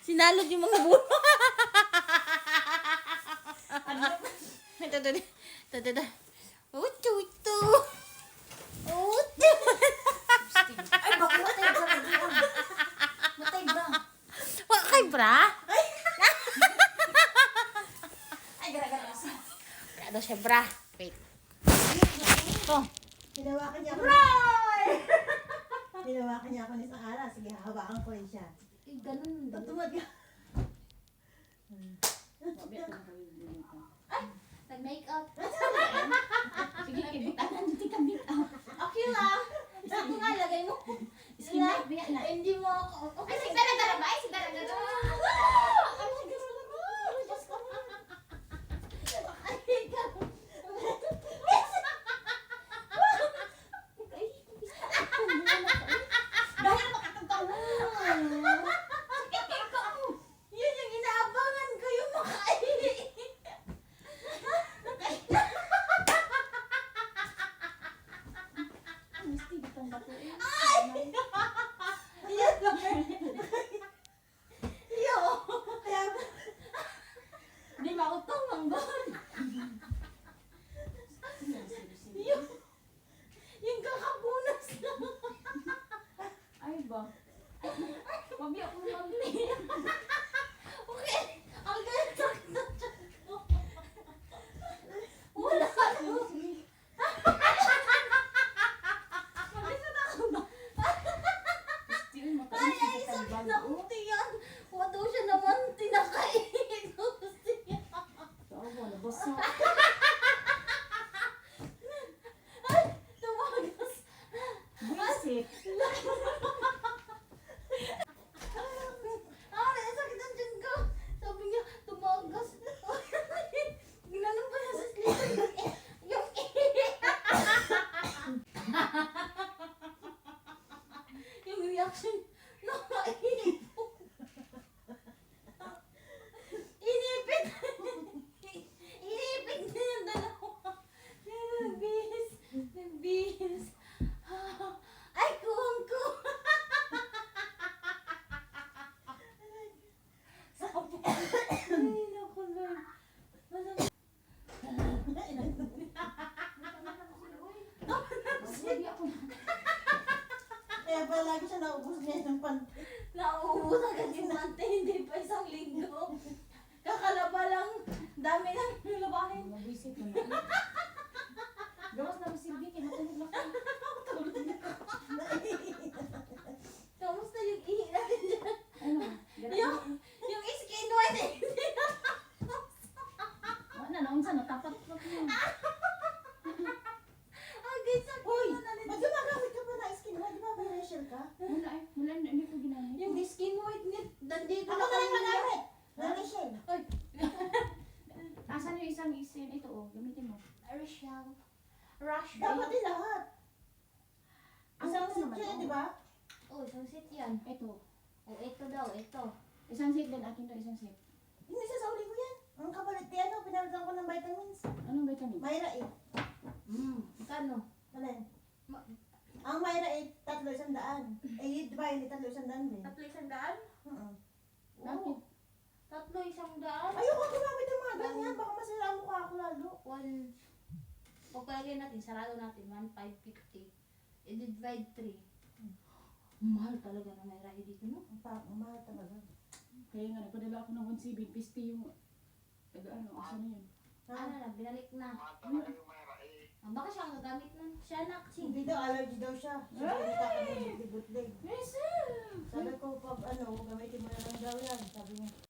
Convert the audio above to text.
Sinalog yung mga bulo. Ito. Uto. Ay, bakit matay ba? Matay ba? Wala kay bra? Ay, gara-gara kasi. Wala daw siya bra. Wait. Ito. Hinawakan niya ako. Hinawakan niya ako ng isang ala. Sige, hawakan ko rin siya. Eh, ganun. Tutumad ka. Ay, nag-makeup. Sige, kibitan. Hindi ka make-up. Okay lang. Saan ko nga lagay mo? Skin light, biya na. Hindi mo ako. Ay, sigdara-dara ba? Ay, sigdara-dara. Dahil makatagtaw na. Yun yung inaabangan ko yung makain. Misty, bitang bato eh. Yan lang. Yo. Kaya, Di mautong ang bon. Yung kakapunas lang. Ay ba? Mabi ako mamli. Okay. Ang ganda. Wala ka na. Mag-isa na ako ba? Misty, uy, mataas Ay, yung ay, bitang sakit bago. na uti yan. Wato siya naman tinakain. Tawa, nabasa. Ay, tumagas. Buisit. Ay, sakit ang tiyan ko. Sabi niya, tumagas. Ginanong pa niya sa sleep. Yung yung reaction. Nakainip. Inipit. Inipit na yung dalawa. Nagbihis. Nagbihis. Ay, kuwang ko. Sabi. Ay, naku, Lord. Masama. Mabi ako na. kaya pala lagi siya naubos niya ng panty. Nauubos agad yung mante, hindi pa isang linggo. Kakalaba lang, dami nang nilabahin. Mabisit na na. Gawas na masilbi, kaya matulog na ako. Kamusta yung ihi natin dyan? Ano? Yung skin white eh, hindi na. Wala na, naunsa na, tapat na ko. Agay sa Hoy, kulo na nito. ba't gumagamit ka pa na skin white? Di ba may Rachel ka? Wala, hindi ko ginamit. Yung skin white niya, nandito Ako na lang magamit. Na Rachel. Ay, Asan yung isang isin? Ito oh, gamitin mo. Rochelle. Rush. Dapat din lahat. Isang Ano set naman yun, to? di ba? Oh, isang set yan. Ito. Oh, ito daw, ito. Isang set din, akin to isang set. Hindi sa sauli ko yan. Ang kapalit di ano, pinalitan ko ng vitamins. Anong vitamin? Mayra 8. Magkano? Alin? Ma- Ang Mayra 8, 300. Eh, di ba hindi 300 din? Tatlo isang daan? Bakit? Tatlo isang daan? Ayoko gumamit ng mga ganyan. Baka masira ang mukha ako lalo. One. Pagpalagay natin, sarado natin, 1,550. I-divide 3. Mahal talaga na may rahi dito, no? Ang mahal talaga. Kaya nga, nagpadala ako ng 1,750 yung... ano, asa na yun? Ano na, binalik na. Baka siya ang gagamit na. Siya na kasi. Hindi daw, allergy daw siya. Sabi ko ng bootleg. Yes, Sabi ko, pag ano, gamitin mo na lang